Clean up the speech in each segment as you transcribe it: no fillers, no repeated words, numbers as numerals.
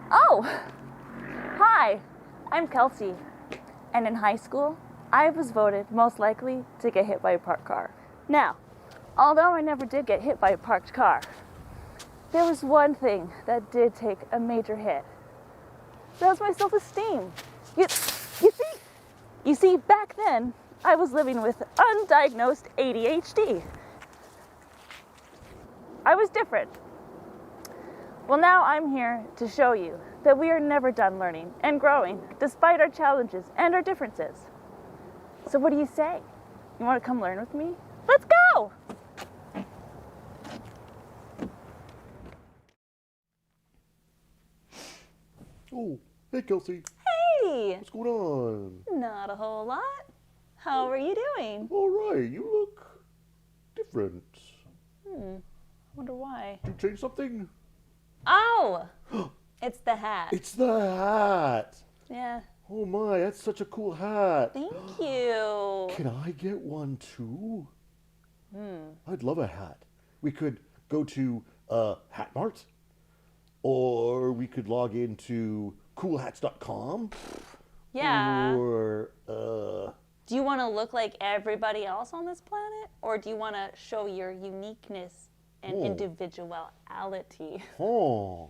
Oh, hi, I'm Kelsey, and in high school, I was voted most likely to get hit by a parked car. Now, although I never did get hit by a parked car, there was one thing that did take a major hit. That was my self-esteem. You see, back then, I was living with undiagnosed ADHD. I was different. Well, now I'm here to show you that we are never done learning and growing, despite our challenges and our differences. So what do you say? You want to come learn with me? Let's go! Oh, hey Kelsey. Hey! What's going on? Not a whole lot. How are you doing? All right, you look different. Wonder why. Did you change something? Oh! It's the hat. It's the hat. Yeah. Oh my, that's such a cool hat. Thank you. Can I get one too? I'd love a hat. We could go to Hat Mart, or we could log into coolhats.com. Yeah. Or Do you want to look like everybody else on this planet? Or do you want to show your uniqueness and individuality? oh,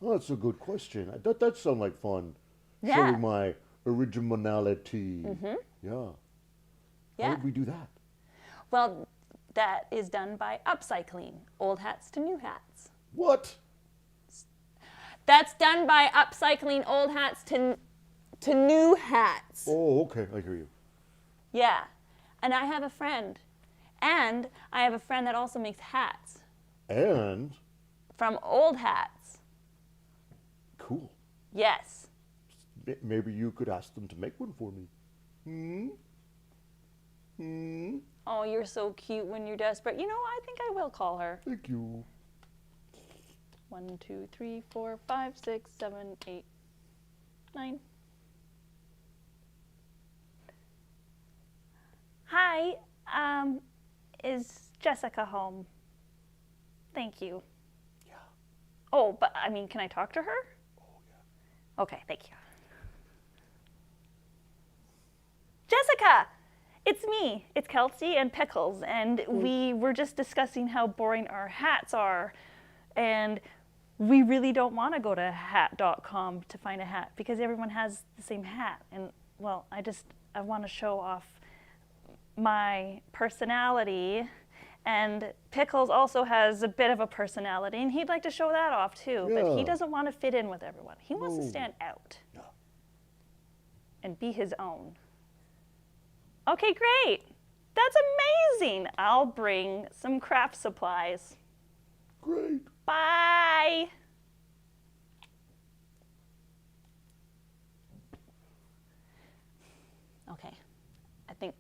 that's a good question. That sounds like fun. Yeah. Showing my originality. Yeah. How Yeah. would we do that? Well, that is done by upcycling old hats to new hats. What? That's done by upcycling old hats to new hats. Oh, okay. I hear you. Yeah. And I have a friend. And I have a friend that also makes hats And from old hats. cool. Yes. Maybe you could ask them to make one for me. Oh, you're so cute when you're desperate. You know, I think I will call her. Thank you. 1, 2, 3, 4, 5, 6, 7, 8, 9. Hi, is Jessica home? Thank you. Yeah. Oh, but I mean, can I talk to her? Oh, yeah. Okay, thank you. Jessica! It's me. It's Kelsey and Pickles, and we were just discussing how boring our hats are, and we really don't want to go to hat.com to find a hat because everyone has the same hat, and well, I want to show off my personality, and Pickles also has a bit of a personality, and he'd like to show that off too, but he Yeah. doesn't want to fit in with everyone. He wants to No. stand out Yeah. and be his own. Okay, great. That's amazing. I'll bring some craft supplies. Great. Bye. Okay.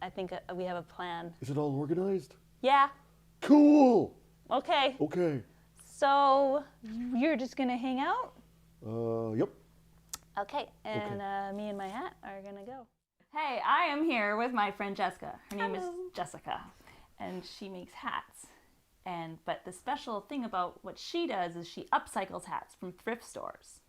I think we have a plan. Is it all organized? Yeah. Cool. Okay. Okay. So you're just gonna hang out? Yep. Okay. And me and my hat are gonna go. Hey, I am here with my friend Jessica. Her name is Jessica, and she makes hats. But the special thing about what she does is she upcycles hats from thrift stores.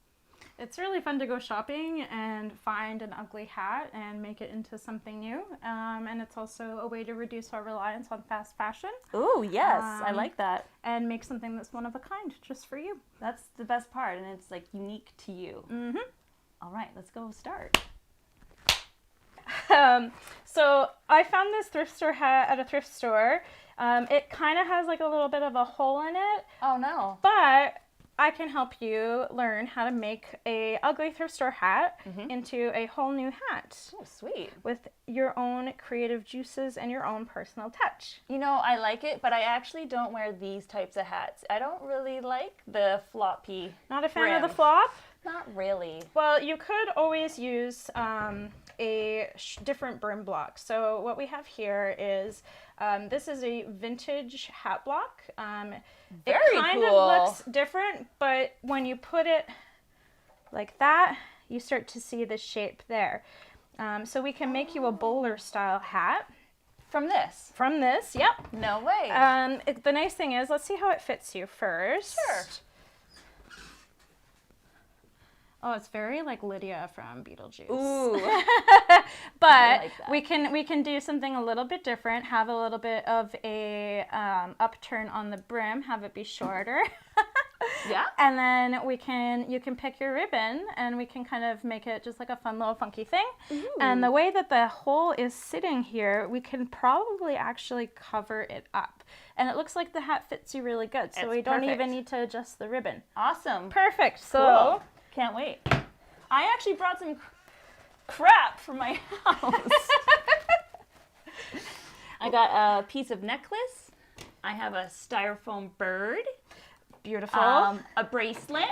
It's really fun to go shopping and find an ugly hat and make it into something new. And it's also a way to reduce our reliance on fast fashion. Ooh, yes, I like that. And make something that's one of a kind just for you. That's the best part, and it's like unique to you. Mm-hmm. All right, let's go start. So I found this thrift store hat at a thrift store. It kind of has like a little bit of a hole in it, Oh no. but I can help you learn how to make a ugly thrift store hat into a whole new hat Oh, sweet. with your own creative juices and your own personal touch. You know, I like it, but I actually don't wear these types of hats. I don't really like the floppy. Not a fan of brim. the flop? Not really. Well, you could always use a different brim block. So what we have here is, this is a vintage hat block. Very it kind cool. of looks different, but when you put it like that, you start to see the shape there. So we can make you a bowler style hat. From this? From this, yep. No way. The nice thing is, let's see how it fits you first. Sure. Oh, it's very like Lydia from Beetlejuice. Ooh. But like that. we can do something a little bit different. Have a little bit of a upturn on the brim. Have it be shorter. Yeah. And then you can pick your ribbon and we can kind of make it just like a fun little funky thing. Ooh. And the way that the hole is sitting here, we can probably actually cover it up. And it looks like the hat fits you really good. So It's we don't perfect. even need to adjust the ribbon. Awesome. Perfect. So Cool. Can't wait. I actually brought some crap from my house. I got a piece of necklace. I have a styrofoam bird. beautiful. A bracelet.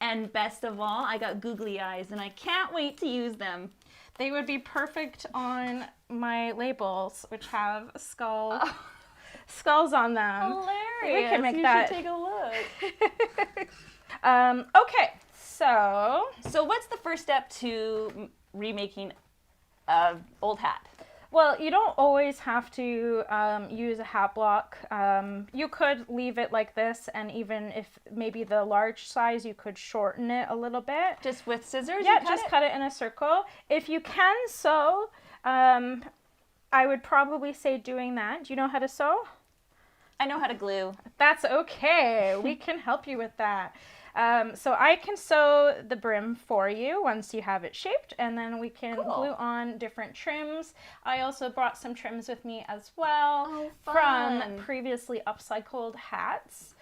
And best of all, I got googly eyes and I can't wait to use them. They would be perfect on my labels, which have skulls on them. Hilarious. We can make you that. should take a look. Okay, so What's the first step to remaking an old hat? well, you don't always have to use a hat block. You could leave it like this, and even if maybe the large size, you could shorten it a little bit. Just with scissors? Yeah, you just cut it in a circle. If you can sew, I would probably say doing that. Do you know how to sew? I know how to glue. That's okay. We can help you with that. So I can sew the brim for you once you have it shaped, and then we can Cool. glue on different trims. I also brought some trims with me as well Oh, from fun. previously upcycled hats.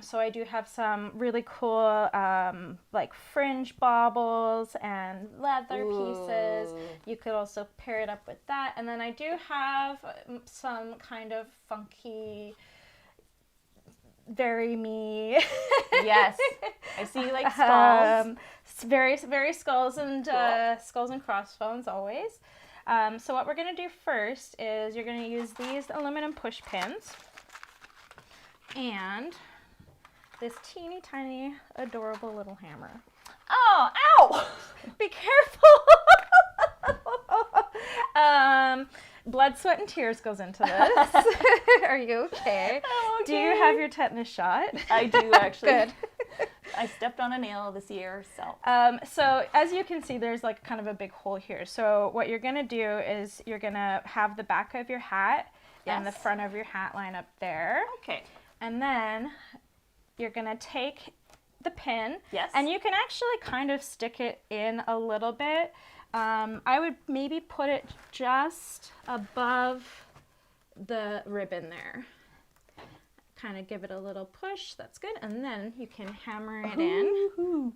So I do have some really cool like fringe baubles and leather pieces. Ooh. You could also pair it up with that. And then I do have some kind of funky, very me. Yes. I see like skulls. Very skulls and skulls and crossbones always. So what we're gonna do first is you're gonna use these aluminum push pins and this teeny tiny adorable little hammer. Oh, ow! Be careful. Blood, sweat, and tears goes into this. Are you okay? I'm Do you okay. have your tetanus shot? I do actually. Good. I stepped on a nail this year, so. So as you can see, there's like kind of a big hole here. So what you're gonna do is you're gonna have the back of your hat and the Yes. front of your hat line up there. Okay. And then you're gonna take the pin. Yes. And you can actually kind of stick it in a little bit. I would maybe put it just above the ribbon there. Kind of give it a little push. That's good. And then you can hammer it in. Ooh.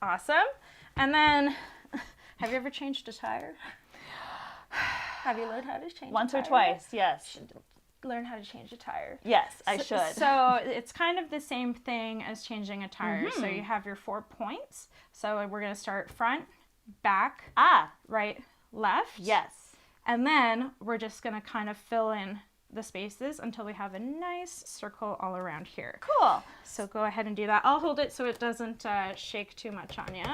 Awesome. And then, have you ever changed a tire? Have you learned how to change Once a or tire? twice, yes. Learn how to change a tire. Yes, I should. So it's kind of the same thing as changing a tire. So you have your 4 points. So we're going to start front, back, right, left. Yes. And then we're just going to kind of fill in the spaces until we have a nice circle all around here. Cool. So go ahead and do that. I'll hold it so it doesn't shake too much on you.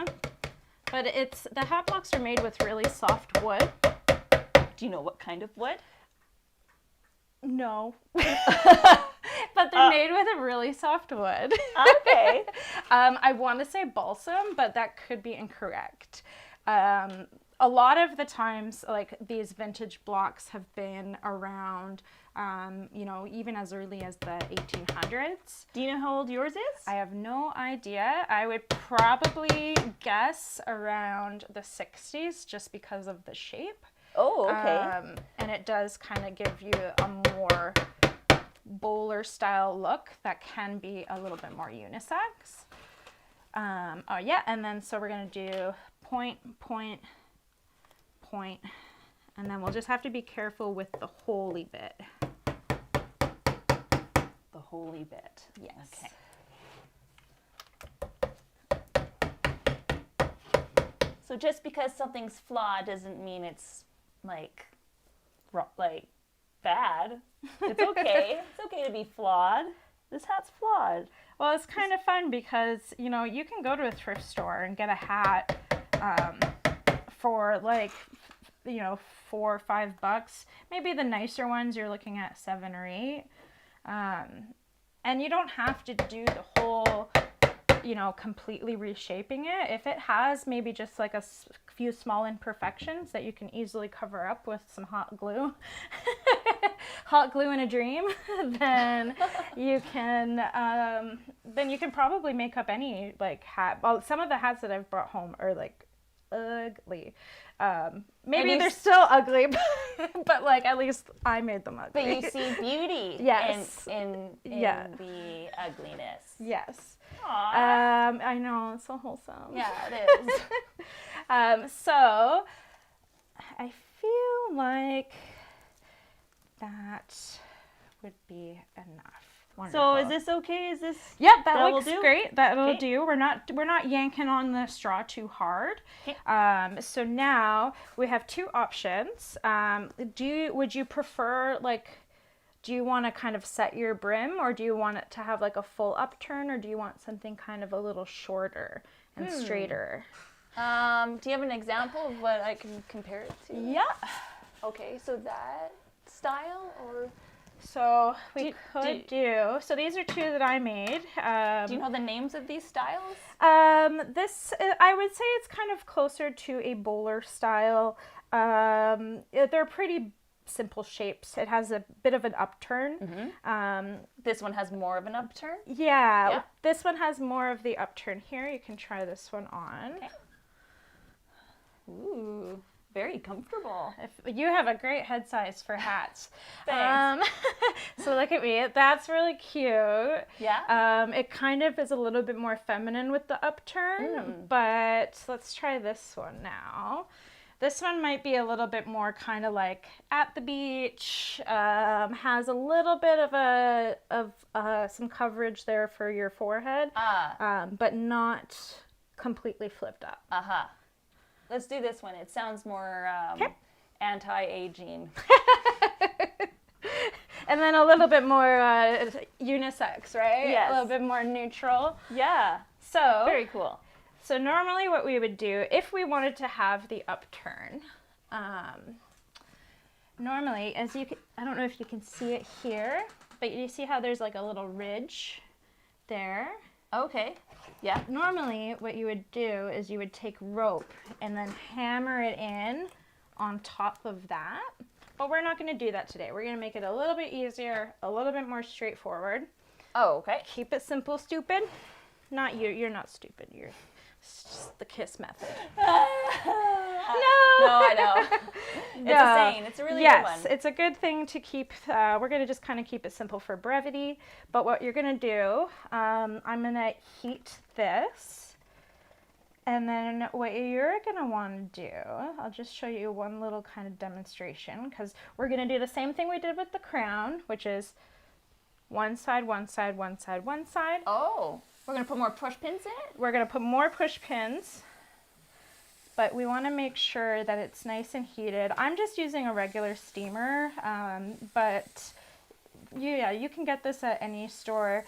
But the hat blocks are made with really soft wood. Do you know what kind of wood? No. But they're made with a really soft wood. Okay. I want to say balsam, but that could be incorrect. A lot of the times, like these vintage blocks have been around, even as early as the 1800s. Do you know how old yours is? I have no idea. I would probably guess around the 60s just because of the shape. Oh, okay. And it does kind of give you a more bowler style look that can be a little bit more unisex. And then so we're going to do point, point, point, and then we'll just have to be careful with the holy bit. The holy bit. Yes. Okay. So just because something's flawed doesn't mean it's like bad. It's okay. It's okay to be flawed. This hat's flawed. Well, it's kind of fun because, you can go to a thrift store and get a hat for like $4 or $5. Maybe the nicer ones you're looking at 7 or 8. And you don't have to do the whole, completely reshaping it. If it has maybe just like a few small imperfections that you can easily cover up with some hot glue, hot glue in a dream, then you can probably make up any like hat. Well, some of the hats that I've brought home are like ugly. Maybe they're still ugly, but like at least I made them ugly. But you see beauty yes. in the ugliness. Yes. Aww. I know, it's so wholesome. Yeah, it is. So I feel like that would be enough. Wonderful. So is this okay? Is this? Yep, that will looks do? great. That'll Okay. do. We're not yanking on the straw too hard. Okay. So now we have 2 options. Would you prefer do you want to kind of set your brim, or do you want it to have like a full upturn, or do you want something kind of a little shorter and straighter? Do you have an example of what I can compare it to? Yeah. Okay, so that style or. So we could do. So these are 2 that I made. Do you know the names of these styles? This I would say it's kind of closer to a bowler style. They're pretty simple shapes. It has a bit of an upturn. This one has more of an upturn. Yeah, this one has more of the upturn here. You can try this one on. Okay. Ooh. Very comfortable. If you have a great head size for hats. Thanks. So look at me. That's really cute. Yeah. It kind of is a little bit more feminine with the upturn, but let's try this one now. This one might be a little bit more kind of like at the beach, has a little bit of some coverage there for your forehead, but not completely flipped up. Let's do this one. It sounds more anti-aging. And then a little bit more unisex, right? Yes. A little bit more neutral. Yeah. So Very cool. So normally what we would do if we wanted to have the upturn, normally I don't know if you can see it here, but you see how there's like a little ridge there? Okay. Yeah. Normally what you would do is you would take rope and then hammer it in on top of that. But we're not going to do that today. We're going to make it a little bit easier, a little bit more straightforward. Oh, okay. Keep it simple, stupid. Not you. You're not stupid. It's just the KISS method. No, I know. It's a saying. It's a really good one. Yes, it's a good thing to keep. We're going to just kind of keep it simple for brevity. But what you're going to do, I'm going to heat this. And then what you're going to want to do, I'll just show you one little kind of demonstration, because we're going to do the same thing we did with the crown, which is one side, one side, one side, one side. Oh, we're going to put more push pins in it? We're going to put more push pins, but we want to make sure that it's nice and heated. I'm just using a regular steamer, but you can get this at any store.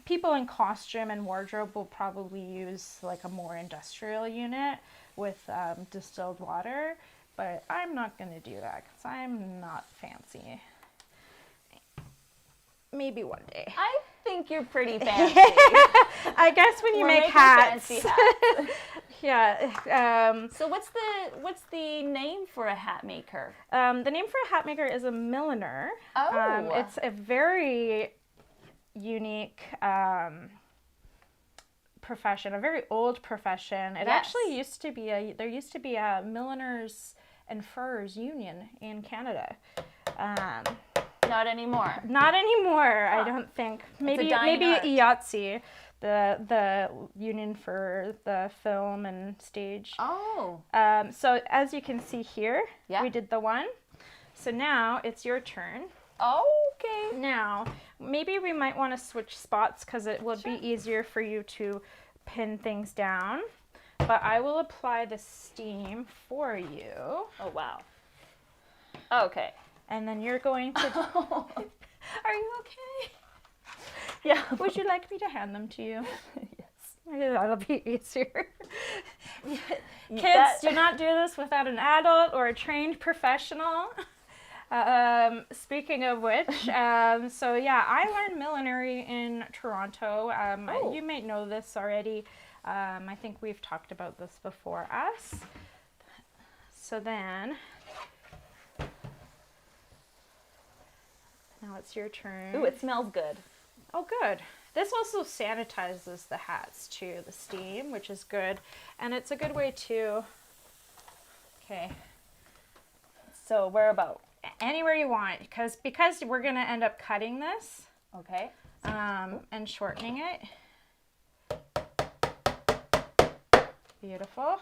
People in costume and wardrobe will probably use like a more industrial unit with distilled water, but I'm not going to do that because I'm not fancy. Maybe one day. I think you're pretty fancy. I guess when you We're make making hats. fancy hats. Yeah. So what's the name for a hat maker? The name for a hat maker is a milliner. Oh. It's a very unique profession, a very old profession. It actually used to be there used to be a milliners and furrers union in Canada. Not anymore. Not anymore, Huh. I don't think. Maybe dying art. IATSE, the union for the film and stage. Oh. So as you can see here, Yeah. we did the one. So now it's your turn. Okay. Now, maybe we might want to switch spots because it would Sure. be easier for you to pin things down. But I will apply the steam for you. Oh, wow. Okay. And then you're going to... Are you okay? Yeah. Would you like me to hand them to you? Yes. That'll be easier. Kids, do not do this without an adult or a trained professional. Speaking of which, so yeah, I learned millinery in Toronto. You may know this already. I think we've talked about this before us. So then, now it's your turn. Ooh, it smells good. Oh, good. This also sanitizes the hats too, the steam, which is good. And it's a good way to, okay. So where about? Anywhere you want, because we're going to end up cutting this. Okay. And shortening it. Beautiful.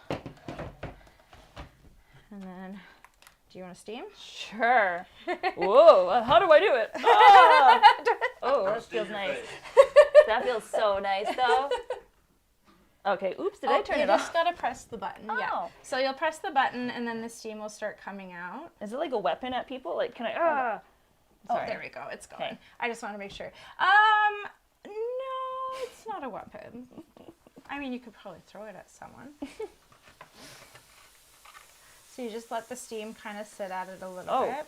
And then, do you want to steam? Sure. Whoa, how do I do it? Oh, that feels nice. That feels so nice, though. Okay, oops, did I turn it You just off? got to press the button, yeah. Oh. So you'll press the button, and then the steam will start coming out. Is it like a weapon at people? Like, can I? Oh, Sorry. there we go. It's going. Okay. I just want to make sure. No, it's not a weapon. I mean, you could probably throw it at someone. So you just let the steam kind of sit at it a little bit.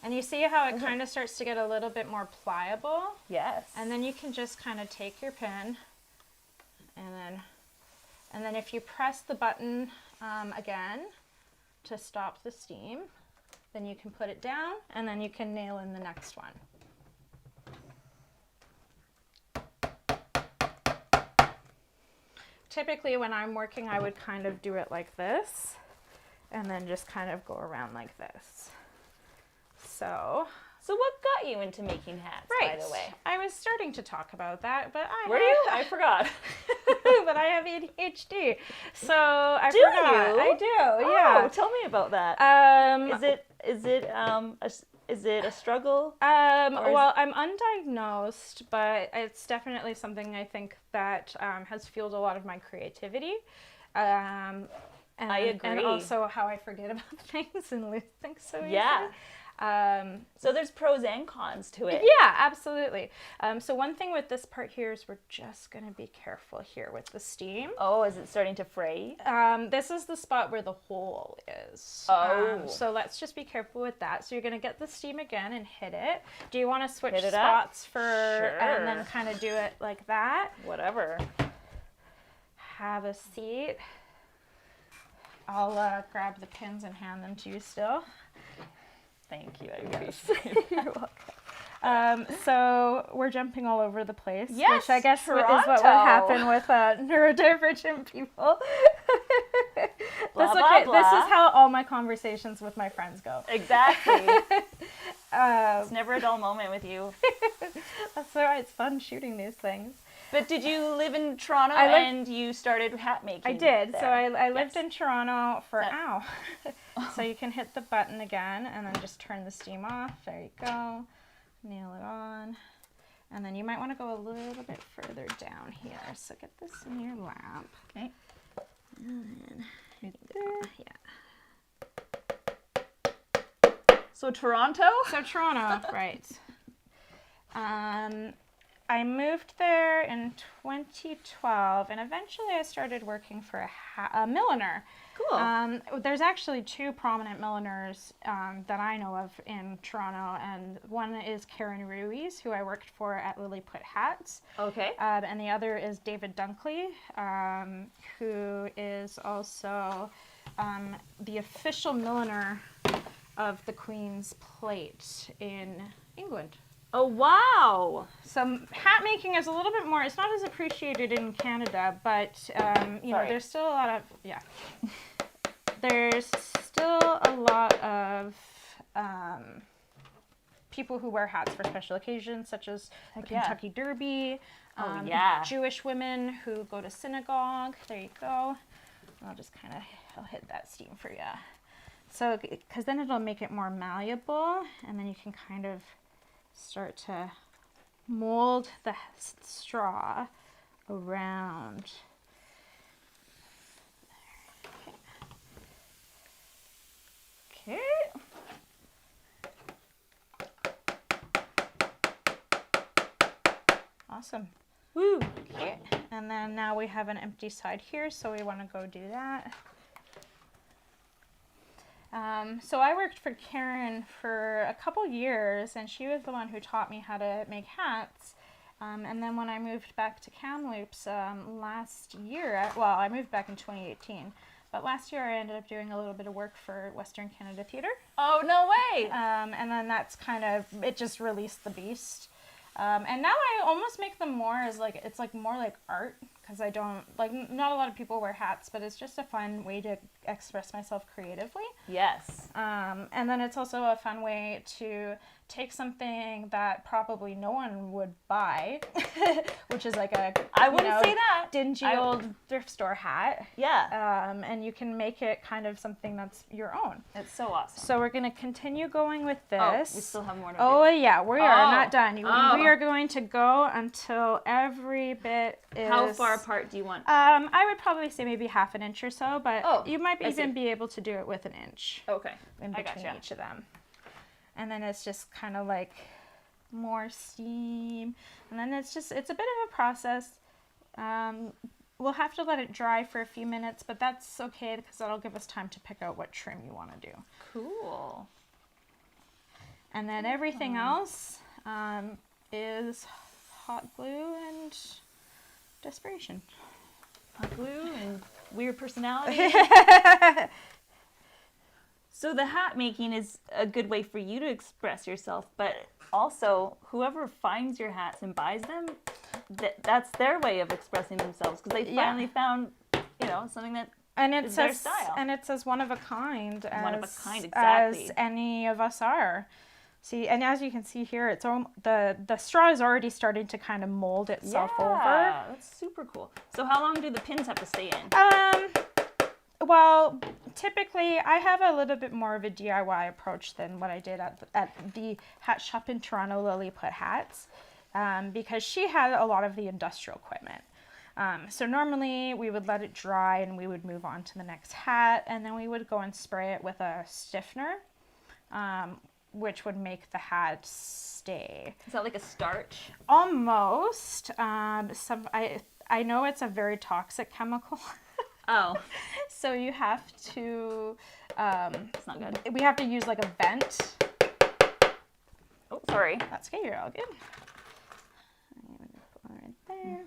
And you see how it kind of starts to get a little bit more pliable? Yes. And then you can just kind of take your pin and then if you press the button again to stop the steam, then you can put it down and then you can nail in the next one. Typically when I'm working, I would kind of do it like this and then just kind of go around like this. So what got you into making hats, by the way? I was starting to talk about that, but Were you? I forgot. but I have ADHD, so I Do forgot. you? I do, yeah. Oh, tell me about that. Is it a struggle? Well, I'm undiagnosed, but it's definitely something I think that has fueled a lot of my creativity. And, I agree. And also how I forget about things and lose things so easily. Yeah. So there's pros and cons to it. Yeah, absolutely. So one thing with this part here is we're just going to be careful here with the steam. Oh, is it starting to fray? This is the spot where the hole is. Oh. So let's just be careful with that. So you're going to get the steam again and hit it. Do you want to switch Hit it spots up? for, Sure. and then kind of do it like that? Whatever. Have a seat. I'll grab the pins and hand them to you still. Thank you. I appreciate it. You're welcome. So we're jumping all over the place, Yes, which I guess is what Toronto. would happen with neurodivergent people. Blah, That's blah, okay. blah. This is how all my conversations with my friends go. Exactly. It's never a dull moment with you. That's why it's fun shooting these things. But did you live in Toronto I lived- and you started hat making? I did. there? So I lived Yes. in Toronto for, That- So you can hit the button again and then just turn the steam off. There you go. Nail it on. And then you might want to go a little bit further down here. So get this in your lap. Okay. And then right there. Yeah. So Toronto? So Toronto, right. I moved there in 2012, and eventually I started working for a milliner. Cool. There's actually two prominent milliners that I know of in Toronto, and one is Karen Ruiz, who I worked for at Lilliput Hats. Okay. And the other is David Dunkley, who is also the official milliner of the Queen's Plate in England. Oh, wow. So hat making is a little bit more, it's not as appreciated in Canada, but you know, Sorry. there's still a lot of, there's still a lot of people who wear hats for special occasions, such as the Heck yeah. Kentucky Derby, Oh, yeah. Jewish women who go to synagogue. There you go. I'll just kind of, I'll hit that steam for you. So, because then it'll make it more malleable, and then you can kind of start to mold the straw around. Okay. Awesome. Woo. Okay, and then now we have an empty side here, so we want to go do that. So I worked for Karen for a couple years, and she was the one who taught me how to make hats. And then when I moved back to Kamloops last year, well, I moved back in 2018, but last year I ended up doing a little bit of work for Western Canada Theatre. Oh, no way. And then that's kind of, it just released the beast. And now I almost make them more as like, it's like more like art, because I don't, like, not a lot of people wear hats, but it's just a fun way to express myself creatively. Yes. And then it's also a fun way to take something that probably no one would buy, which is like a, I wouldn't say that. dingy old thrift store hat. Yeah. And you can make it kind of something that's your own. It's so awesome. So we're going to continue going with this. Oh, we still have more to do. Oh, yeah, we are not done. Oh. We are going to go until every bit is... How far apart do you want? I would probably say maybe half an inch or so, but you might I even see. be able to do it with an inch Okay. in I between gotcha. each of them. And then it's just kind of like more steam. And then it's a bit of a process. We'll have to let it dry for a few minutes, but that's okay because that'll give us time to pick out what trim you want to do. Cool. And then everything else is hot glue and desperation. Hot glue and weird personality. So the hat making is a good way for you to express yourself, but also whoever finds your hats and buys them, that's their way of expressing themselves because they finally found, something that is their style. And it's as one of a kind exactly. as any of us are. See, and as you can see here, it's the straw is already starting to kind of mold itself over. Yeah, that's super cool. So how long do the pins have to stay in? Well, typically I have a little bit more of a DIY approach than what I did at the hat shop in Toronto, Lily Put Hats, because she had a lot of the industrial equipment. So normally we would let it dry and we would move on to the next hat, and then we would go and spray it with a stiffener, which would make the hat stay. Is that like a starch? Almost. I know it's a very toxic chemical. Oh. So you have to, It's not good. we have to use like a vent. Oh, sorry. That's okay, you're all good. I'm gonna put one right there.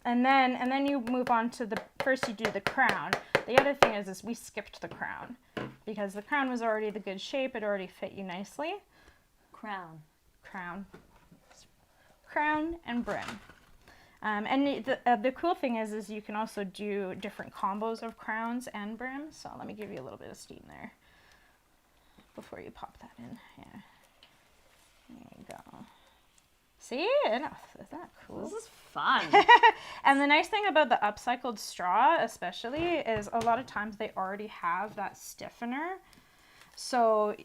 And then you move on to first you do the crown. The other thing is we skipped the crown because the crown was already the good shape. It already fit you nicely. Crown And brim. And the cool thing is you can also do different combos of crowns and brims. So let me give you a little bit of steam there before you pop that in. Yeah. There you go. See? Isn't that cool? This is fun. And the nice thing about the upcycled straw especially is a lot of times they already have that stiffener. So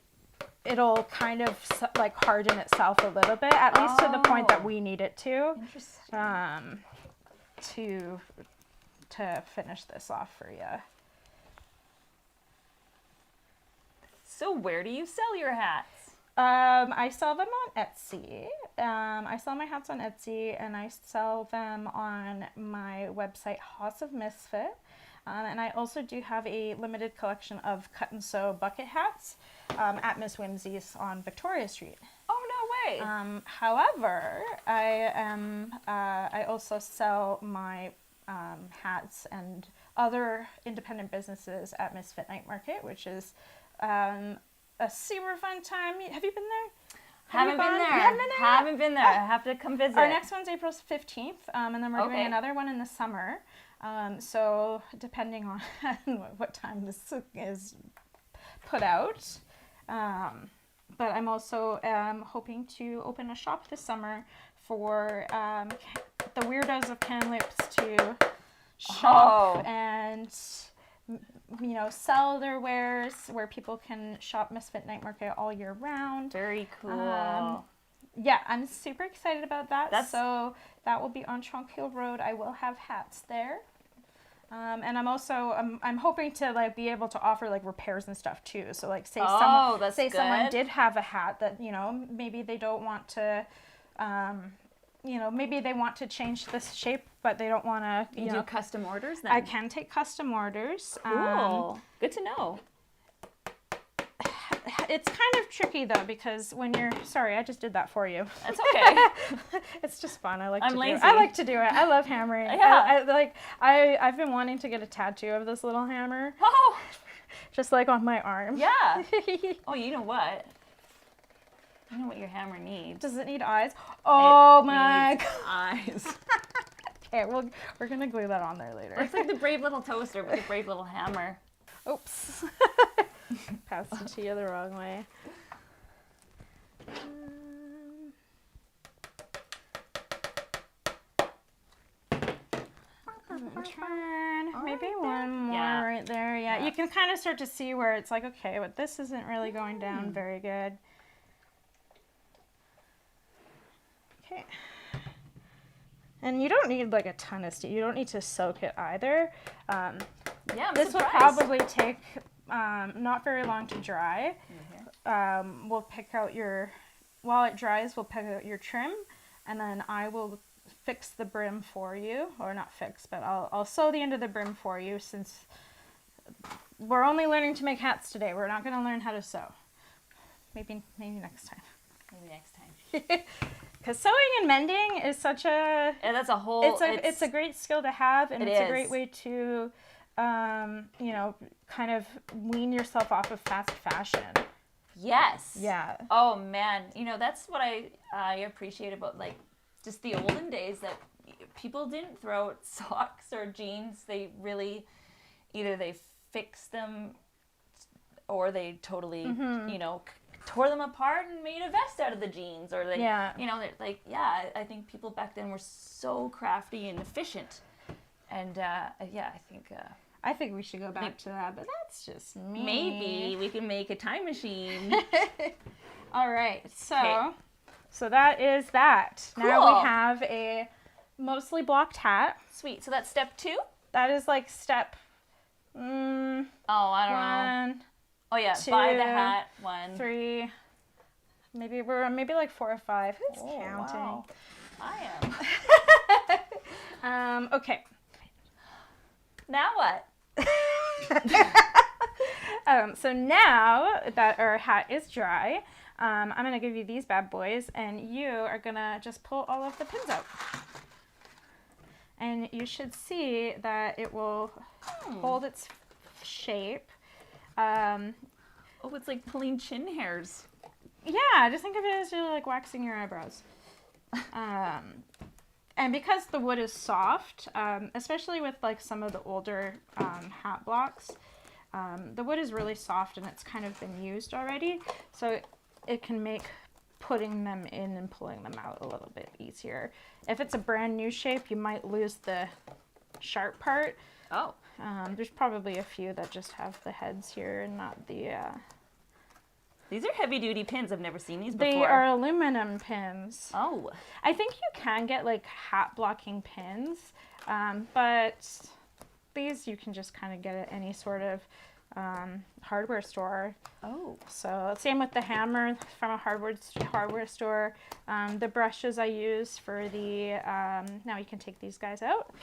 it'll kind of like harden itself a little bit, at least to the point that we need it to. Interesting. To finish this off for you. So where do you sell your hats? I sell them on Etsy. I sell my hats on Etsy, and I sell them on my website, House of Misfit. And I also do have a limited collection of cut and sew bucket hats at Miss Whimsy's on Victoria Street. Oh, no way. However, I also sell my hats and other independent businesses at Misfit Night Market, which is a super fun time. Have you been there? Haven't been there. Haven't been there. I have to come visit. Our next one's April 15th, and then we're doing Okay. another one in the summer. So depending on what time this is put out. But I'm also hoping to open a shop this summer for the weirdos of Kamloops to shop and sell their wares, where people can shop Misfit Night Market all year round. Very cool. Yeah, I'm super excited about that. So that will be on Tronquil Road. I will have hats there. And I'm also I'm hoping to be able to offer repairs and stuff too. So say someone did have a hat that maybe they don't want to You know, maybe they want to change this shape, but they don't want to, You do custom orders then? I can take custom orders. Cool. Good to know. It's kind of tricky though, because when you're, sorry, I just did that for you. That's okay. It's just fun. I like I'm to lazy. do it. I like to do it. I love hammering. Yeah. I've been wanting to get a tattoo of this little hammer, Oh, just like on my arm. yeah. Oh, you know what? You know what your hammer needs? Does it need eyes? Oh It my needs god. eyes. Okay, we're gonna glue that on there later. It's like the brave little toaster with the brave little hammer. Oops. Passed it to you the wrong way. Turn. Maybe one more right there. Yeah, you can kind of start to see where it's like, okay, but this isn't really going down very good. Okay. And you don't need like a ton of steam. You don't need to soak it either. Yeah, I'm This will surprised. probably take not very long to dry. We'll pick out while it dries, we'll pick out your trim, and then I will fix the brim for you, or not fix, but I'll sew the end of the brim for you, since we're only learning to make hats today. We're not going to learn how to sew. Maybe next time. Maybe next time. Because sewing and mending is such a And that's a whole. it's a great skill to have, and It it's a is. great way to you know, kind of wean yourself off of fast fashion. Yes. Yeah. Oh man, you know that's what I appreciate about like just the olden days, that people didn't throw out socks or jeans. They really either they fixed them or they totally you know tore them apart and made a vest out of the jeans, or they you know they're like I think people back then were so crafty and efficient, and I think we should go back to that, but that's just me. maybe we can make a time machine. All right, so Okay. so that is that. Now Cool. we have a mostly blocked hat. Sweet. So that's step 2. That is like step Oh, I don't know. 1, Oh yeah, buy the 2, hat 1. 3. Maybe we're maybe like 4 or 5. Who's Oh, counting? wow. I am. Okay. Now what? So now that our hat is dry, I'm going to give you these bad boys, and you are going to just pull all of the pins out. And you should see that it will hold its shape. Oh, it's like pulling chin hairs. Yeah, just think of it as you're like waxing your eyebrows. And because the wood is soft, especially with like some of the older hat blocks, the wood is really soft and it's kind of been used already. So it can make putting them in and pulling them out a little bit easier. If it's a brand new shape, you might lose the sharp part. Oh. There's probably a few that just have the heads here and not the... These are heavy duty pins. I've never seen these before. They are aluminum pins. Oh. I think you can get like hat blocking pins, but these you can just kind of get at any sort of hardware store. Oh. So same with the hammer from a hardware store. The brushes I use for the, now you can take these guys out.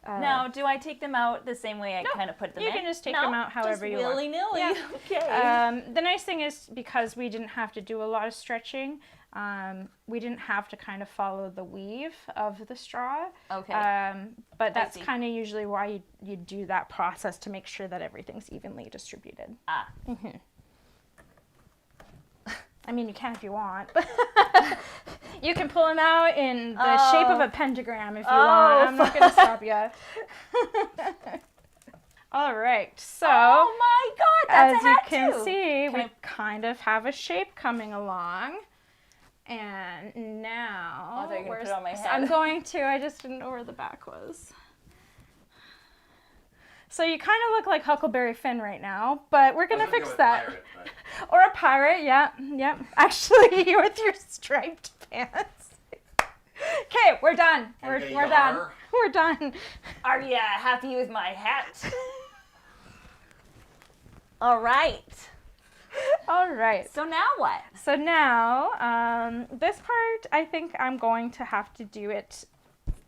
Now, do I take them out the same way I kind of put them in? You can just take them out however you want. willy-nilly. Yeah. Okay. The nice thing is, because we didn't have to do a lot of stretching, we didn't have to kind of follow the weave of the straw. Okay. But that's see. kind of usually why you do that process, to make sure that everything's evenly distributed. Ah. I mean, you can if you want, but you can pull them out in the shape of a pentagram if you want. I'm not going to stop you. All right, so Oh my God, that's as a hat you can too. see, we I- kind of have a shape coming along. And now, I thought you were gonna put it on my head. I'm going to. I just didn't know where the back was. So you kind of look like Huckleberry Finn right now, but we're gonna fix that. Or a pirate, yeah. Actually, with your striped pants. Okay, we're done. We're done. We're done. Are you happy with my hat? All right. All right. So now what? So now, this part, I think I'm going to have to do it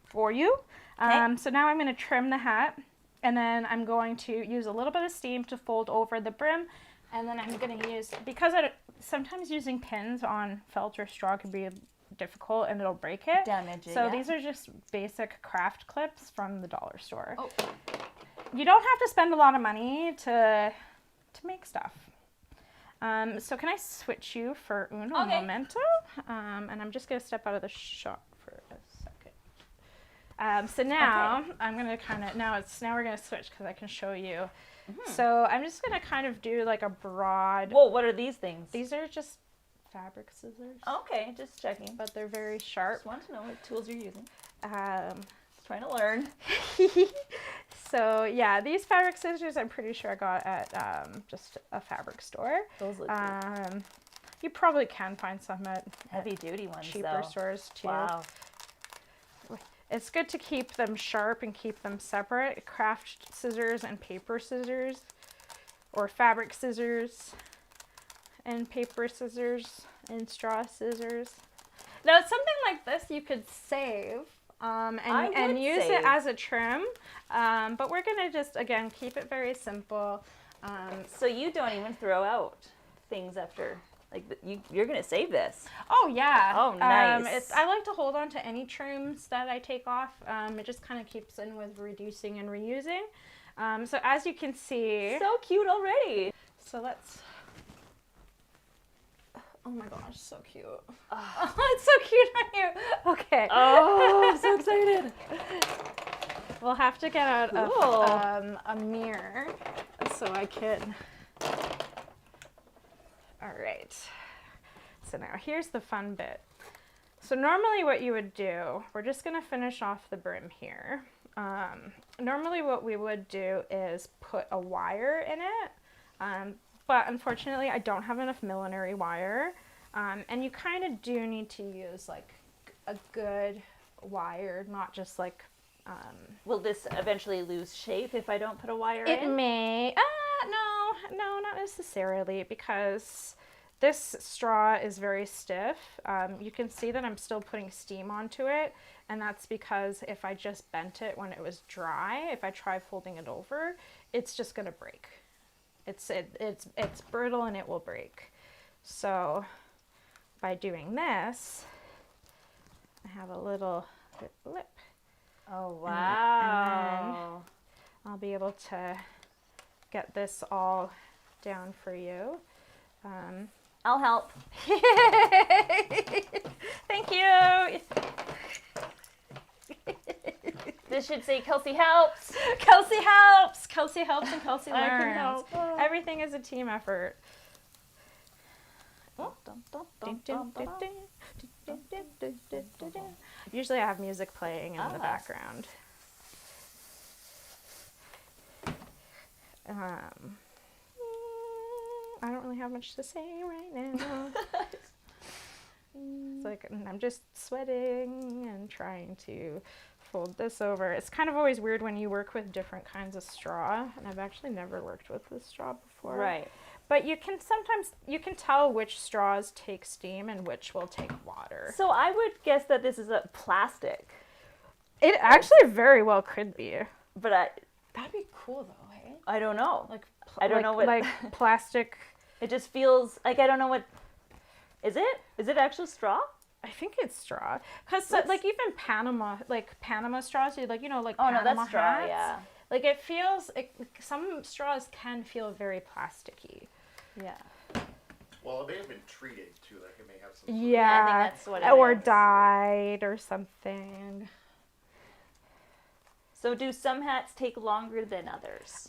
for you. Okay. So now I'm going to trim the hat, and then I'm going to use a little bit of steam to fold over the brim, and then I'm going to use, because sometimes using pins on felt or straw can be difficult and it'll break it. Damage it, So yeah. these are just basic craft clips from the dollar store. Oh. You don't have to spend a lot of money to make stuff. So can I switch you for uno momento? And I'm just going to step out of the shot for a second. So now I'm going to kind of, now we're going to switch because I can show you. So I'm just going to kind of do like a broad. Whoa, what are these things? These are just fabric scissors. Okay, just checking. But they're very sharp. Just want to know what tools you're using. Just trying to learn. So yeah, these fabric scissors I'm pretty sure I got at just a fabric store. Those look good. You probably can find some at Heavy duty ones, cheaper though. stores too. Wow. It's good to keep them sharp and keep them separate. Craft scissors and paper scissors, or fabric scissors and paper scissors and straw scissors. Now something like this you could save and use it as a trim, but we're gonna just again keep it very simple. So you don't even throw out things after, like you're gonna save this. Oh yeah. Oh nice. I like to hold on to any trims that I take off. It just kind of keeps in with reducing and reusing. So as you can see, So cute already. so let's. Oh my gosh, so cute. Oh, it's so cute on you. Okay. Oh, I'm so excited. We'll have to get out Cool. a mirror so I can. All right. So now here's the fun bit. So normally what you would do, we're just going to finish off the brim here. Normally what we would do is put a wire in it. But unfortunately, I don't have enough millinery wire, and you kind of do need to use like a good wire, not just like. Will this eventually lose shape if I don't put a wire It in? may. No, not necessarily, because this straw is very stiff. You can see that I'm still putting steam onto it, and that's because if I just bent it when it was dry, if I try folding it over, it's just gonna break. It's brittle and it will break. So by doing this, I have a little lip. Oh wow. And then I'll be able to get this all down for you. I'll help. Thank you. This should say Kelsey helps. Kelsey helps. Kelsey helps and Kelsey I learns. can help. Everything is a team effort. Usually I have music playing in the background. I don't really have much to say right now. It's like I'm just sweating and trying to fold this over. It's kind of always weird when you work with different kinds of straw, and I've actually never worked with this straw before. Right. But you can tell which straws take steam and which will take water. So I would guess that this is a plastic. It actually very well could be. But That'd be cool though, hey? I don't know. Like I don't know what like plastic. It just feels like I don't know what. Is it? Is it actual straw? I think it's straw, because like even Panama straws, like Oh Panama no, that's straw. hats, Yeah. Like it feels. Some straws can feel very plasticky. Yeah. Well, it may have been treated too, like it may have some. Yeah, I think that's what it or is. dyed or something. So do some hats take longer than others?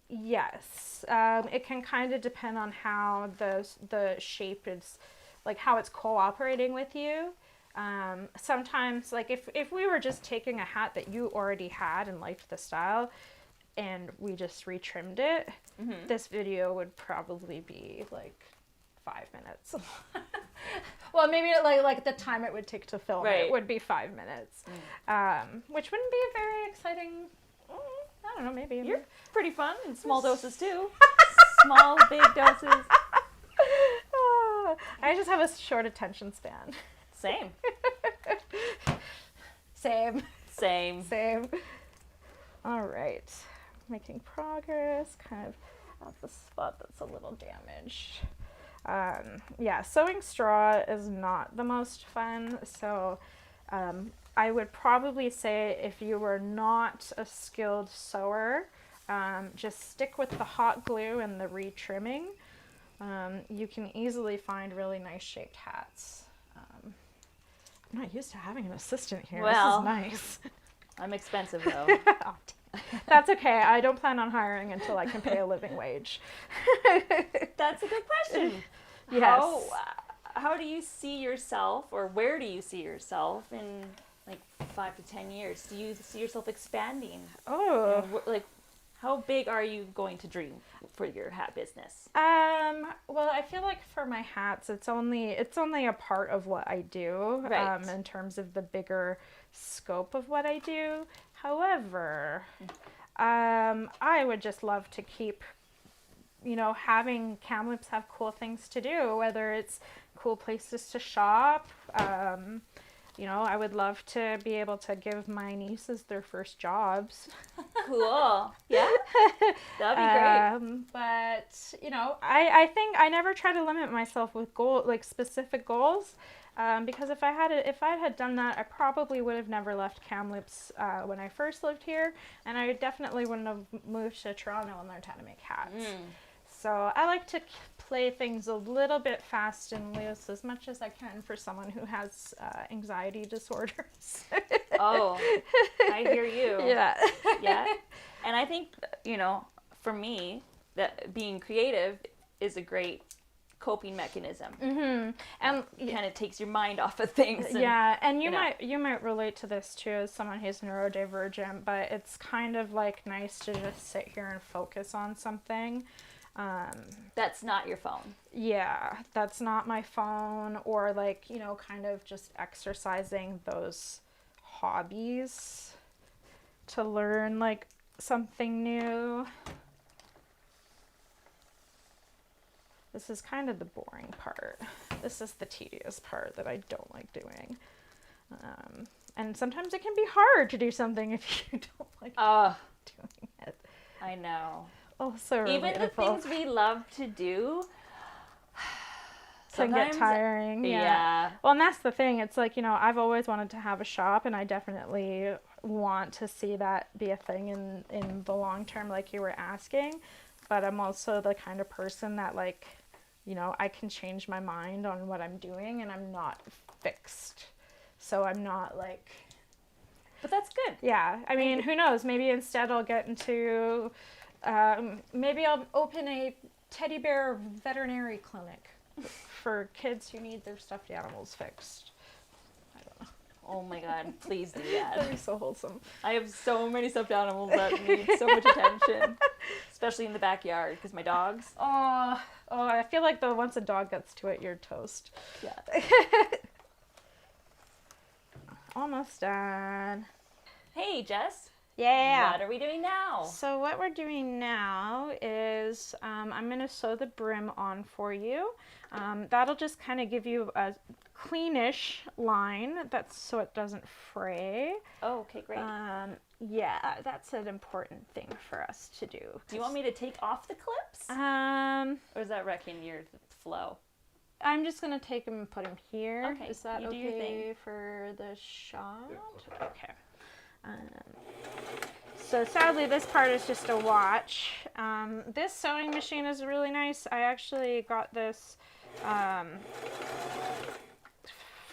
Yes. It can kind of depend on how the shape is, like how it's cooperating with you. Sometimes, like if we were just taking a hat that you already had and liked the style, and we just retrimmed it, this video would probably be like 5 minutes. Well, maybe like the time it would take to film it would be 5 minutes, which wouldn't be very exciting. I don't know, maybe. You're pretty fun in small doses too. Small, big doses. I just have a short attention span. Same. Same. Same. Same. All right. Making progress, kind of at the spot that's a little damaged. Yeah, sewing straw is not the most fun, so I would probably say if you were not a skilled sewer, just stick with the hot glue and the retrimming. You can easily find really nice shaped hats. I'm not used to having an assistant here. Well, this is nice. I'm expensive though. Oh, that's okay. I don't plan on hiring until I can pay a living wage. That's a good question. Yes. How do you see yourself, or where do you see yourself in like 5 to 10 years? Do you see yourself expanding? Oh. Like, how big are you going to dream for your hat business? Well, I feel like for my hats, it's only a part of what I do, Right. in terms of the bigger scope of what I do. However, I would just love to keep, having Kamloops have cool things to do, whether it's cool places to shop. I would love to be able to give my nieces their first jobs. Cool. Yeah. That'd be great. But, I think I never try to limit myself with specific goals. Because if I had done that, I probably would have never left Kamloops when I first lived here, and I definitely wouldn't have moved to Toronto and learned how to make hats. So I like to play things a little bit fast and loose as much as I can for someone who has anxiety disorders. Oh, I hear you. Yeah. Yeah. And I think, for me, that being creative is a great coping mechanism. Mm-hmm. And It kind of takes your mind off of things. And you might relate to this too as someone who's neurodivergent, but it's kind of like nice to just sit here and focus on something. That's not your phone. Yeah, that's not my phone, or kind of just exercising those hobbies to learn something new. This is kind of the boring part. This is the tedious part that I don't like doing. And sometimes it can be hard to do something if you don't like doing it. I know. Oh, so relatable. Even the things we love to do can get sometimes- tiring. Yeah. Well, and that's the thing. It's I've always wanted to have a shop, and I definitely want to see that be a thing in the long term, like you were asking. But I'm also the kind of person that I can change my mind on what I'm doing, and I'm not fixed. So I'm not But that's good. yeah. I mean, who knows? Maybe instead I'll get into, maybe I'll open a teddy bear veterinary clinic for kids who need their stuffed animals fixed. I don't know. Oh my God, please do that. That'd be so wholesome. I have so many stuffed animals that need so much attention, especially in the backyard because my dogs. Oh, I feel like once a dog gets to it, you're toast. Yeah. Almost done. Hey, Jess. Yeah. What are we doing now? So what we're doing now is I'm going to sew the brim on for you. That'll just kind of give you a cleanish line so it doesn't fray. Oh, okay, great. Yeah, that's an important thing for us to do. Do you want me to take off the clips? Or is that wrecking your flow? I'm just going to take them and put them here. Okay, Is that you do your okay thing. for the shot? Okay. So sadly, this part is just a watch. This sewing machine is really nice. I actually got this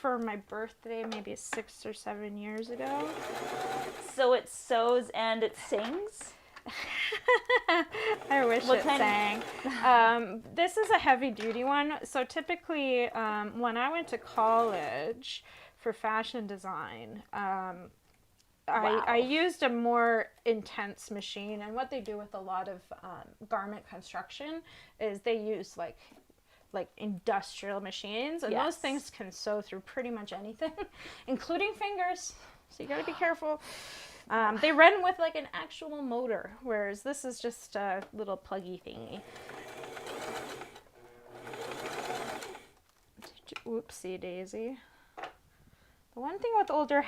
for my birthday maybe 6 or 7 years ago. So it sews and it sings? I wish What it kind sang. This is a heavy duty one. So typically, when I went to college for fashion design, I used a more intense machine, and what they do with a lot of garment construction is they use like industrial machines, and those Yes. things can sew through pretty much anything, including fingers. So you gotta be careful. They run with an actual motor, whereas this is just a little pluggy thingy. Whoopsie daisy. The one thing with older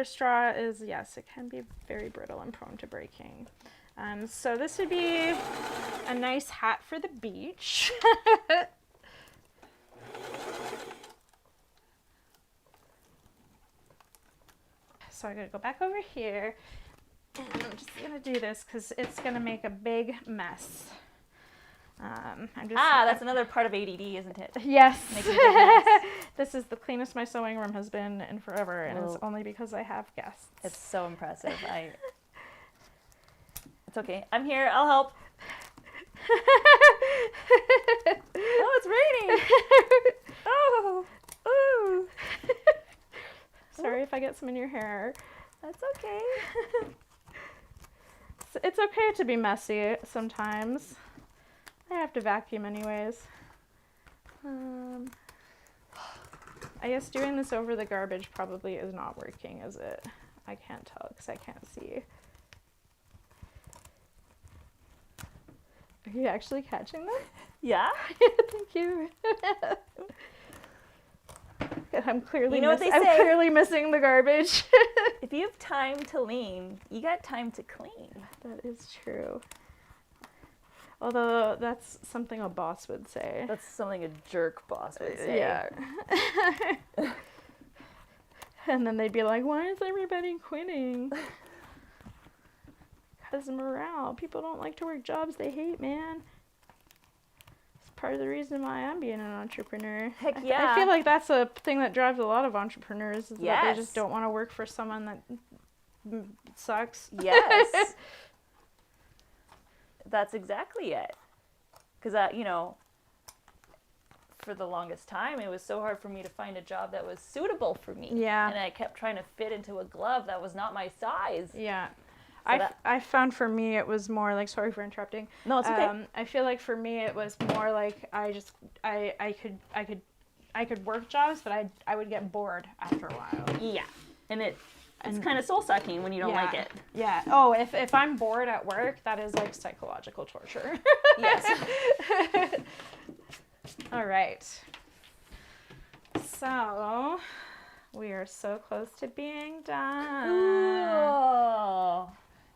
straw is, yes, it can be very brittle and prone to breaking. So this would be a nice hat for the beach. So I'm gonna go back over here, and I'm just gonna do this because it's gonna make a big mess. That's another part of ADD, isn't it? Yes. Making a big mess. This is the cleanest my sewing room has been in forever, and it's only because I have guests. It's so impressive. It's okay. I'm here. I'll help. Oh, it's raining. Oh. Ooh. Sorry if I get some in your hair. That's okay. It's okay to be messy sometimes. I have to vacuum anyways. I guess doing this over the garbage probably is not working, is it? I can't tell because I can't see. Are you actually catching them? Yeah? Thank you. I'm clearly, You know what they I'm say. clearly missing the garbage. If you have time to lean, you got time to clean. That is true. Although that's something a boss would say. That's something a jerk boss would say. Yeah. And then they'd be like, why is everybody quitting? Because morale. People don't like to work jobs they hate, man. It's part of the reason why I'm being an entrepreneur. Heck yeah. I feel like that's a thing that drives a lot of entrepreneurs, is that Yes. they just don't want to work for someone that sucks. Yes. That's exactly it. Because, for the longest time, it was so hard for me to find a job that was suitable for me. Yeah. And I kept trying to fit into a glove that was not my size. Yeah. So I found for me it was more like, sorry for interrupting. No, it's okay. I feel like for me it was more like I could work jobs, but I would get bored after a while. Yeah. And it's kind of soul-sucking when you don't like it. Yeah. Oh, if I'm bored at work, that is like psychological torture. Yes. All right. So we are so close to being done. Ooh.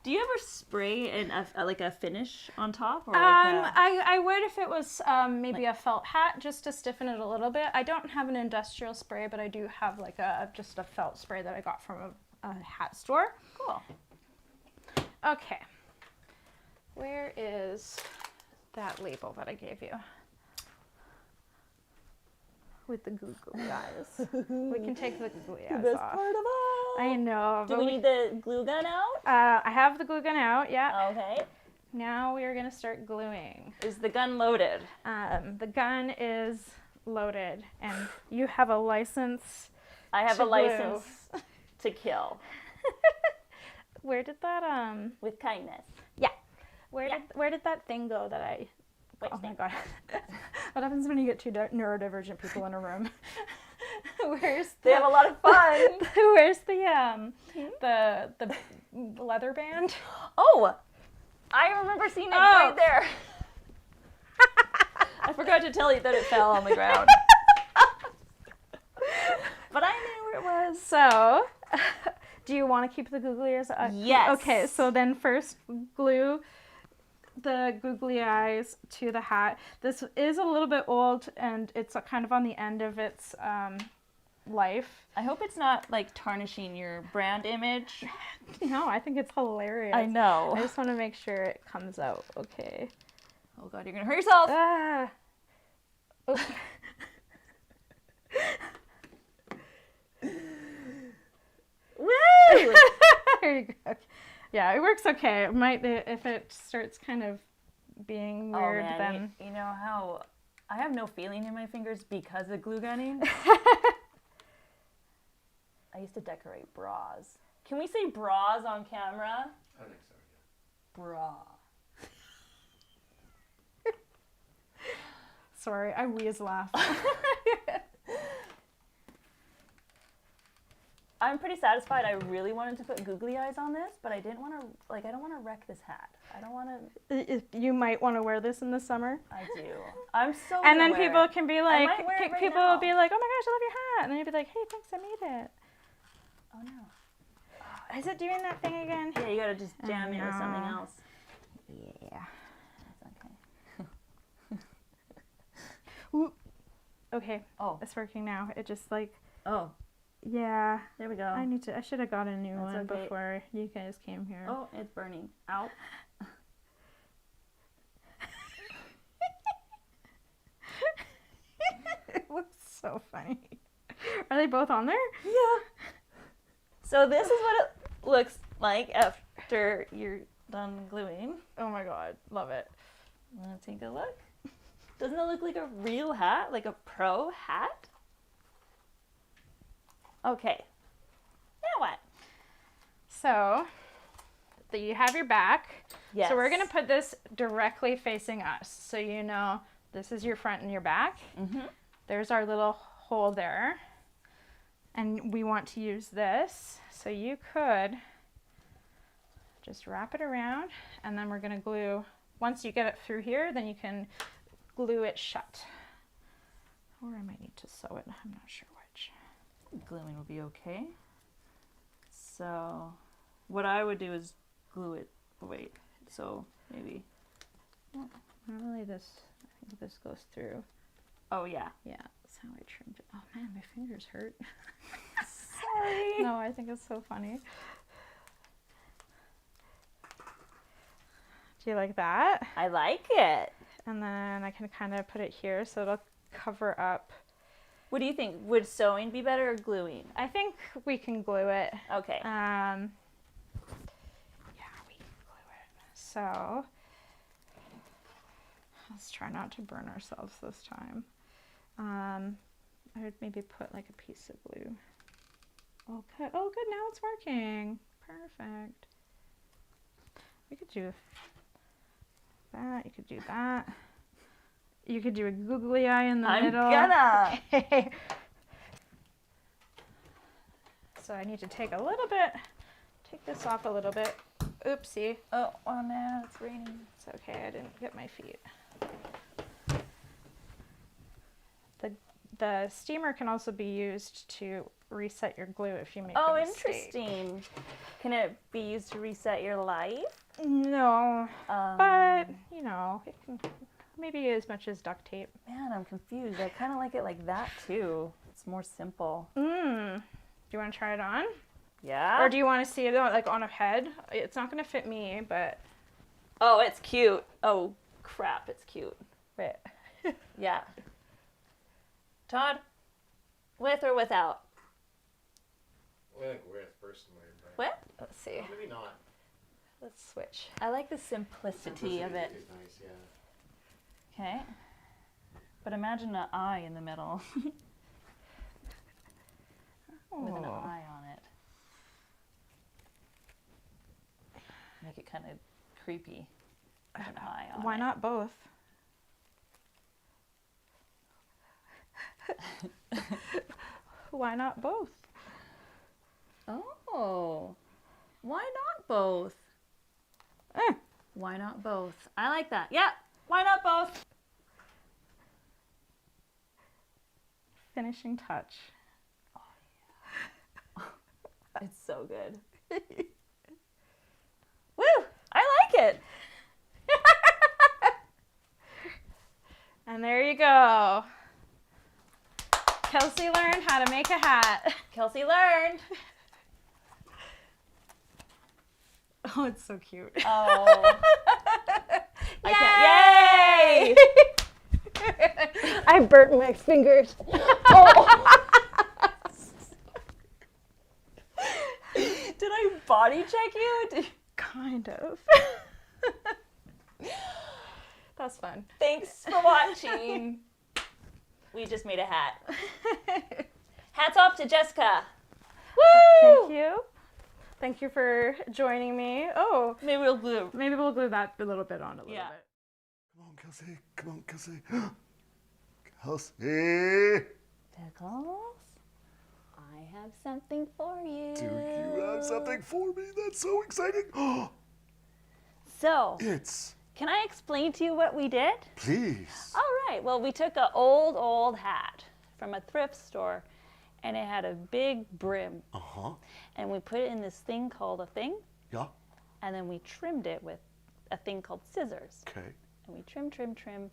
Do you ever spray a finish on top? Or I would if it was maybe a felt hat, just to stiffen it a little bit. I don't have an industrial spray, but I do have just a felt spray that I got from a hat store. Cool. Okay. Where is that label that I gave you? With the googly eyes. We can take the googly eyes Best off. part of all. I know. Do we need the glue gun out? I have the glue gun out, yeah. Okay. Now we are going to start gluing. Is the gun loaded? The gun is loaded, and you have a license. I have to a glue. license to kill. Where did that With kindness. Yeah. Where did that thing go that I? Which Oh my thing? god. What happens when you get two neurodivergent people in a room? They have a lot of fun. Where's the leather band? Oh, I remember seeing it right there. I forgot to tell you that it fell on the ground. But I knew where it was. So, do you want to keep the googly eyes? Yes. Okay, so then first glue the googly eyes to the hat. This is a little bit old, and it's kind of on the end of its life. I hope it's not like tarnishing your brand image. No, I think it's hilarious. I know. I just want to make sure it comes out okay. Oh god, you're gonna hurt yourself. Ah. Oh. Woo! There you go. Yeah, it works okay. It might, if it starts kind of being weird, oh man, then you know how I have no feeling in my fingers because of glue gunning. I used to decorate bras. Can we say bras on camera? I think so, yeah. Bra. sorry, I wheeze laugh. I'm pretty satisfied. I really wanted to put googly eyes on this, but I didn't want to, like, I don't want to wreck this hat. I don't want to. You might want to wear this in the summer. I do. I'm so And then gonna wear people it. can be I like, might wear it right people now. will be like, oh my gosh, I love your hat. And then you'll be like, hey, thanks, I made it. Oh no. Is it doing that thing again? Yeah, you gotta just jam it with something know. else. Yeah. That's okay. Ooh. Okay, Oh. it's working now. It just like, Oh. yeah. There we go. I should have got a new That's one okay. before you guys came here. Oh, it's burning. Ow. It looks so funny. Are they both on there? Yeah. So this is what it looks like after you're done gluing. Oh my god, love it. Wanna take a look? Doesn't it look like a real hat? Like a pro hat? Okay. Now what? So, you have your back. Yes. So we're gonna put this directly facing us. So you know this is your front and your back. Mm-hmm. There's our little hole there. And we want to use this. So you could just wrap it around, and then we're gonna glue, once you get it through here, then you can glue it shut. Or I might need to sew it, I'm not sure which. Gluing will be okay. So what I would do is glue it. Wait. So maybe. Normally this, I think this goes through. Oh yeah. Yeah, that's how I trimmed it. Oh man, my fingers hurt. Sorry. No, I think it's so funny. Do you like that? I like it. And then I can kind of put it here so it'll cover up. What do you think? Would sewing be better or gluing? I think we can glue it. Okay. Yeah, we can glue it. So let's try not to burn ourselves this time. I would maybe put like a piece of glue. Okay. Oh, good. Now it's working. Perfect. We could do that. You could do that. You could do a googly eye in the middle. I'm gonna. So I need to take this off a little bit. Oopsie. Oh no, it's raining. It's okay, I didn't get my feet. The steamer can also be used to reset your glue if you make Oh, a mistake. interesting. Can it be used to reset your life? No, but you know, it can, maybe as much as duct tape. Man, I'm confused. I kind of like it like that too. It's more simple. Do you want to try it on? Yeah. Or do you want to see it like on a head? It's not going to fit me, but Oh, it's cute. Oh, crap, it's cute. wait. Yeah. Todd, with or without? I think with personally, but What? Let's see. maybe not. Let's switch. I like the simplicity of it. Is nice, yeah. Okay. But imagine an eye in the middle with an eye on it. Make it kind of creepy. With an eye on Why it. not both? Why not both? Oh, why not both? Why not both? I like that. Yeah, why not both? Finishing touch. It's so good. Woo! I like it. And there you go. Kelsey learned how to make a hat. Kelsey learned. Oh, it's so cute. Oh. I can't. Yay! I burnt my fingers. Did I body check you? Kind of. That's fun. Thanks for watching. We just made a hat. Hats off to Jessica. Woo! Thank you. Thank you for joining me. Oh, Maybe we'll glue. maybe we'll glue that a little bit on a little Yeah. bit. Come on, Kelsey. Come on, Kelsey. Kelsey. Pickles. I have something for you. Do you have something for me? That's so exciting. So, It's, can I explain to you what we did? please. All right, well, we took an old hat from a thrift store, and it had a big brim. Uh-huh. And we put it in this thing called a thing, Yeah. and then we trimmed it with a thing called scissors. Okay. And we trim.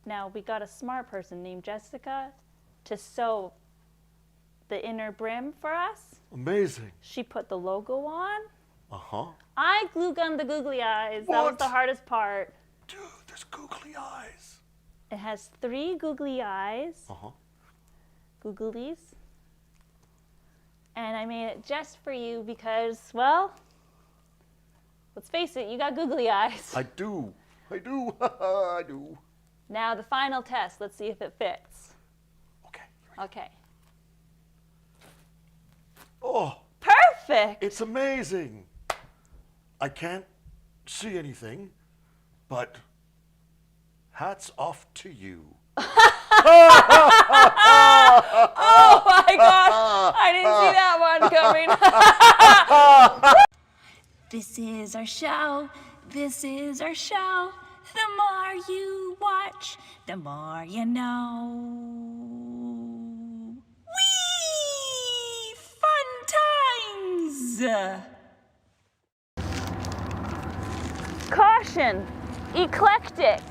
Now, we got a smart person named Jessica to sew the inner brim for us. Amazing. She put the logo on. Uh-huh. I glue gunned the googly eyes. That was What? the hardest part. Dude, there's googly eyes. It has 3 googly eyes, Uh-huh. googlies. And I made it just for you because, well, let's face it, you got googly eyes. I do. I do. Now the final test, let's see if it fits. Okay. Okay. Oh, Perfect! it's amazing. I can't see anything, but hats off to you. Oh my gosh, I didn't see that one coming. This is our show. This is our show. The more you watch, the more you know. Whee! Fun times! Caution! Eclectic!